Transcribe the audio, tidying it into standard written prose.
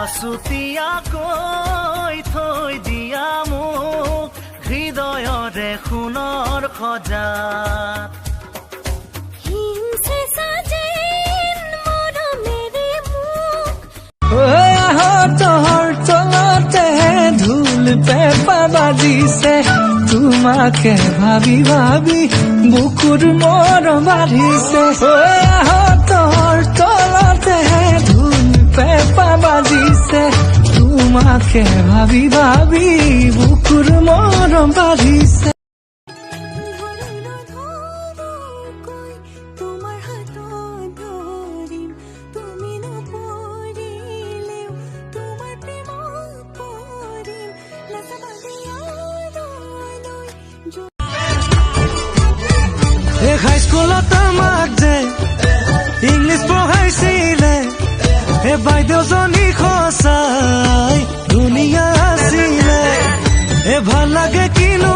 আছুতীয়াকৈ থৈ দিয়া মোক হৃদয়ৰে সোণৰ সজাত তহৰ তলতে ধুল পেঁপা বাজিছে তোমাকে ভাবি ভাবি বুকুৰ মৰম বাঢ়িছে তহৰ তলতে ধুল পেঁপা বাজিছে তোমাকে ভাবি ভাবি বুকুৰ মৰম বাঢ়িছে হাইস্কুলত আমাক যে ইংলিছ পঢ়াইছিলে বাইদেউজনী সঁচাই ধুনীয়া আছিলে ভাল লাগে কিনো